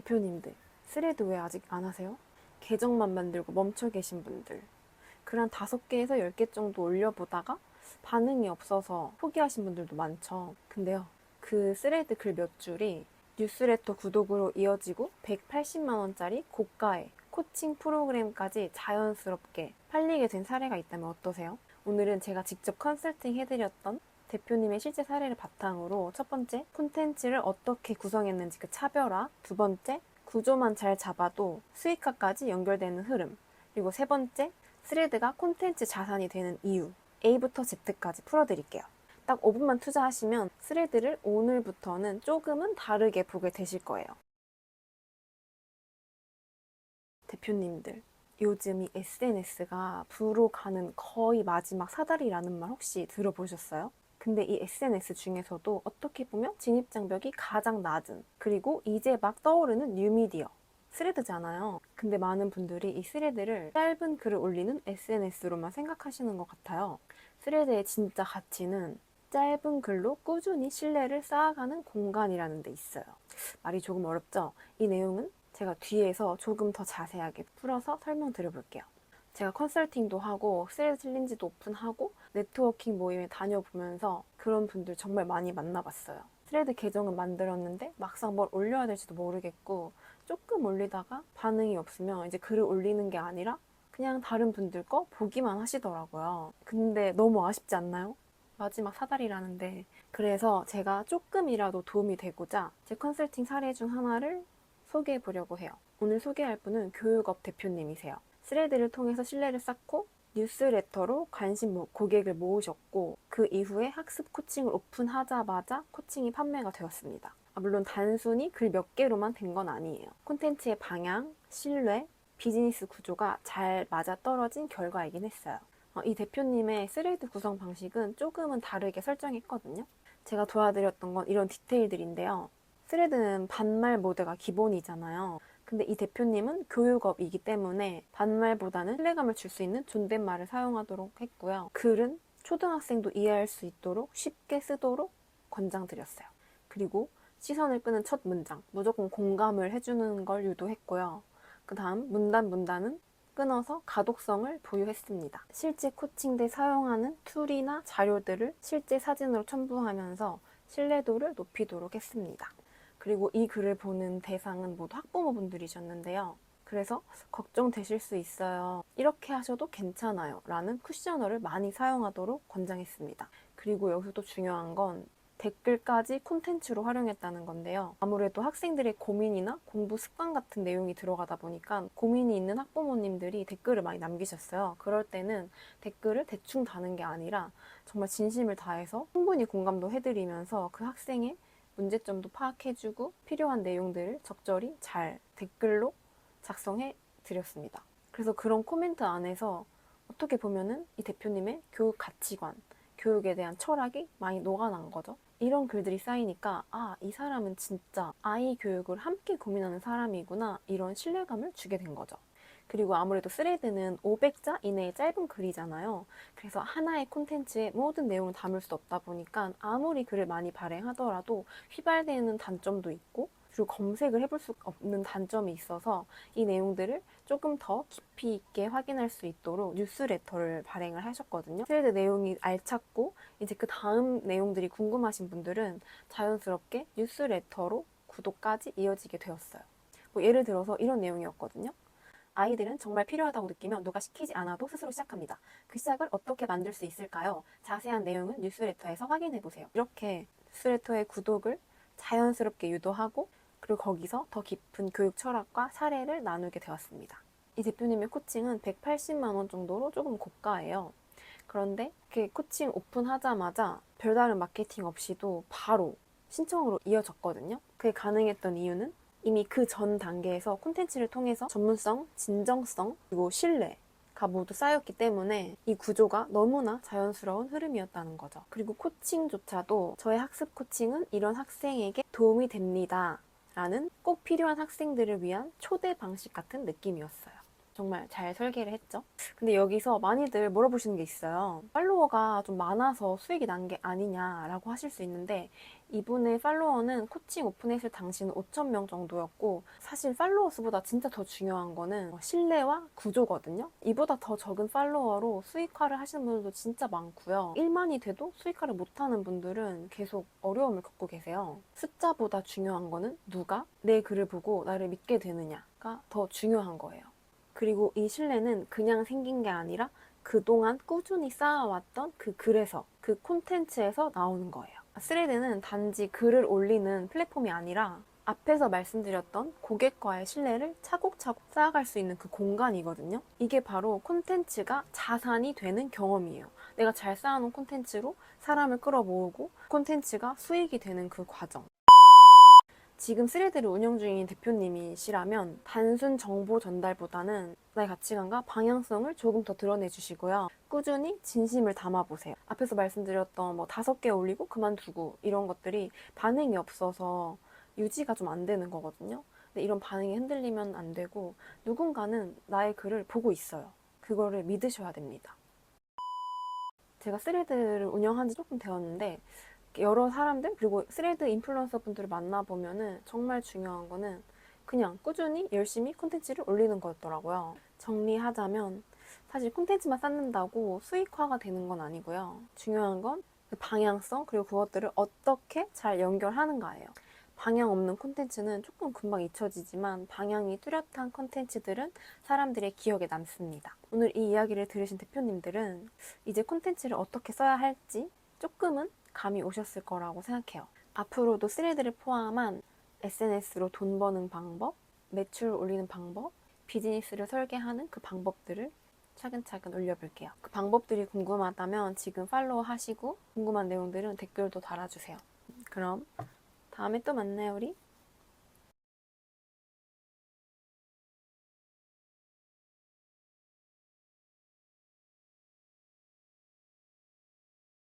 대표님들, 스레드 왜 아직 안 하세요? 계정만 만들고 멈춰 계신 분들, 글 한 5개에서 10개 정도 올려보다가 반응이 없어서 포기하신 분들도 많죠. 근데요, 그 스레드 글 몇 줄이 뉴스레터 구독으로 이어지고 180만 원짜리 고가의 코칭 프로그램까지 자연스럽게 팔리게 된 사례가 있다면 어떠세요? 오늘은 제가 직접 컨설팅 해드렸던 대표님의 실제 사례를 바탕으로 첫 번째, 콘텐츠를 어떻게 구성했는지 그 차별화, 두 번째, 구조만 잘 잡아도 수익화까지 연결되는 흐름, 그리고 세 번째, 스레드가 콘텐츠 자산이 되는 이유, A부터 Z까지 풀어드릴게요. 딱 5분만 투자하시면 스레드를 오늘부터는 조금은 다르게 보게 되실 거예요. 대표님들, 요즘 이 SNS가 부로 가는 거의 마지막 사다리라는 말 혹시 들어보셨어요? 근데 이 SNS 중에서도 어떻게 보면 진입장벽이 가장 낮은, 그리고 이제 막 떠오르는 뉴미디어, 스레드잖아요. 근데 많은 분들이 이 스레드를 짧은 글을 올리는 SNS로만 생각하시는 것 같아요. 스레드의 진짜 가치는 짧은 글로 꾸준히 신뢰를 쌓아가는 공간이라는 데 있어요. 말이 조금 어렵죠? 이 내용은 제가 뒤에서 조금 더 자세하게 풀어서 설명드려 볼게요. 제가 컨설팅도 하고 스레드 챌린지도 오픈하고 네트워킹 모임에 다녀보면서 그런 분들 정말 많이 만나봤어요. 스레드 계정은 만들었는데 막상 뭘 올려야 될지도 모르겠고 조금 올리다가 반응이 없으면 이제 글을 올리는 게 아니라 그냥 다른 분들 거 보기만 하시더라고요. 근데 너무 아쉽지 않나요? 마지막 사달이라는데. 그래서 제가 조금이라도 도움이 되고자 제 컨설팅 사례 중 하나를 소개해 보려고 해요. 오늘 소개할 분은 교육업 대표님이세요. 스레드를 통해서 신뢰를 쌓고 뉴스레터로 관심 고객을 모으셨고 그 이후에 학습 코칭을 오픈하자마자 코칭이 판매가 되었습니다. 물론 단순히 글 몇 개로만 된 건 아니에요. 콘텐츠의 방향, 신뢰, 비즈니스 구조가 잘 맞아떨어진 결과이긴 했어요. 이 대표님의 스레드 구성 방식은 조금은 다르게 설정했거든요. 제가 도와드렸던 건 이런 디테일들인데요. 스레드는 반말 모드가 기본이잖아요. 근데 이 대표님은 교육업이기 때문에 반말보다는 신뢰감을 줄 수 있는 존댓말을 사용하도록 했고요. 글은 초등학생도 이해할 수 있도록 쉽게 쓰도록 권장드렸어요. 그리고 시선을 끄는 첫 문장, 무조건 공감을 해주는 걸 유도했고요. 그 다음 문단은 끊어서 가독성을 부여했습니다. 실제 코칭 때 사용하는 툴이나 자료들을 실제 사진으로 첨부하면서 신뢰도를 높이도록 했습니다. 그리고 이 글을 보는 대상은 모두 학부모분들이셨는데요. 그래서 걱정되실 수 있어요. 이렇게 하셔도 괜찮아요. 라는 쿠셔너를 많이 사용하도록 권장했습니다. 그리고 여기서 또 중요한 건 댓글까지 콘텐츠로 활용했다는 건데요. 아무래도 학생들의 고민이나 공부 습관 같은 내용이 들어가다 보니까 고민이 있는 학부모님들이 댓글을 많이 남기셨어요. 그럴 때는 댓글을 대충 다는 게 아니라 정말 진심을 다해서 충분히 공감도 해드리면서 그 학생의 문제점도 파악해주고 필요한 내용들을 적절히 잘 댓글로 작성해 드렸습니다. 그래서 그런 코멘트 안에서 어떻게 보면은 이 대표님의 교육 가치관, 교육에 대한 철학이 많이 녹아난 거죠. 이런 글들이 쌓이니까 이 사람은 진짜 아이 교육을 함께 고민하는 사람이구나, 이런 신뢰감을 주게 된 거죠. 그리고 아무래도 스레드는 500자 이내의 짧은 글이잖아요. 그래서 하나의 콘텐츠에 모든 내용을 담을 수 없다 보니까 아무리 글을 많이 발행하더라도 휘발되는 단점도 있고, 그리고 검색을 해볼 수 없는 단점이 있어서 이 내용들을 조금 더 깊이 있게 확인할 수 있도록 뉴스레터를 발행을 하셨거든요. 스레드 내용이 알찼고 이제 그 다음 내용들이 궁금하신 분들은 자연스럽게 뉴스레터로 구독까지 이어지게 되었어요. 뭐 예를 들어서 이런 내용이었거든요. 아이들은 정말 필요하다고 느끼면 누가 시키지 않아도 스스로 시작합니다. 그 시작을 어떻게 만들 수 있을까요? 자세한 내용은 뉴스레터에서 확인해보세요. 이렇게 뉴스레터의 구독을 자연스럽게 유도하고, 그리고 거기서 더 깊은 교육 철학과 사례를 나누게 되었습니다. 이 대표님의 코칭은 180만 원 정도로 조금 고가예요. 그런데 그 코칭 오픈하자마자 별다른 마케팅 없이도 바로 신청으로 이어졌거든요. 그게 가능했던 이유는 이미 그 전 단계에서 콘텐츠를 통해서 전문성, 진정성, 그리고 신뢰가 모두 쌓였기 때문에 이 구조가 너무나 자연스러운 흐름이었다는 거죠. 그리고 코칭조차도 저의 학습 코칭은 이런 학생에게 도움이 됩니다 라는 꼭 필요한 학생들을 위한 초대 방식 같은 느낌이었어요. 정말 잘 설계를 했죠. 근데 여기서 많이들 물어보시는 게 있어요. 팔로워가 좀 많아서 수익이 난 게 아니냐라고 하실 수 있는데, 이분의 팔로워는 코칭 오픈했을 당시는 5,000명 정도였고, 사실 팔로워 수보다 진짜 더 중요한 거는 신뢰와 구조거든요. 이보다 더 적은 팔로워로 수익화를 하시는 분들도 진짜 많고요. 1만이 돼도 수익화를 못하는 분들은 계속 어려움을 겪고 계세요. 숫자보다 중요한 거는 누가 내 글을 보고 나를 믿게 되느냐가 더 중요한 거예요. 그리고 이 신뢰는 그냥 생긴 게 아니라 그동안 꾸준히 쌓아왔던 그 글에서, 그 콘텐츠에서 나오는 거예요. 스레드는 단지 글을 올리는 플랫폼이 아니라 앞에서 말씀드렸던 고객과의 신뢰를 차곡차곡 쌓아갈 수 있는 그 공간이거든요. 이게 바로 콘텐츠가 자산이 되는 경험이에요. 내가 잘 쌓아놓은 콘텐츠로 사람을 끌어모으고 콘텐츠가 수익이 되는 그 과정. 지금 스레드를 운영 중인 대표님이시라면 단순 정보 전달보다는 나의 가치관과 방향성을 조금 더 드러내 주시고요. 꾸준히 진심을 담아보세요. 앞에서 말씀드렸던 5개 올리고 그만두고 이런 것들이 반응이 없어서 유지가 좀 안 되는 거거든요. 근데 이런 반응이 흔들리면 안 되고 누군가는 나의 글을 보고 있어요. 그거를 믿으셔야 됩니다. 제가 스레드를 운영한 지 조금 되었는데 여러 사람들 그리고 스레드 인플루언서 분들을 만나보면은 정말 중요한 거는 그냥 꾸준히 열심히 콘텐츠를 올리는 거였더라고요. 정리하자면 사실 콘텐츠만 쌓는다고 수익화가 되는 건 아니고요. 중요한 건 그 방향성 그리고 그것들을 어떻게 잘 연결하는가예요. 방향 없는 콘텐츠는 조금 금방 잊혀지지만 방향이 뚜렷한 콘텐츠들은 사람들의 기억에 남습니다. 오늘 이 이야기를 들으신 대표님들은 이제 콘텐츠를 어떻게 써야 할지 조금은 감이 오셨을 거라고 생각해요. 앞으로도 스레드를 포함한 SNS로 돈 버는 방법, 매출 올리는 방법, 비즈니스를 설계하는 그 방법들을 차근차근 올려볼게요. 그 방법들이 궁금하다면 지금 팔로우 하시고 궁금한 내용들은 댓글도 달아주세요. 그럼 다음에 또 만나요, 우리.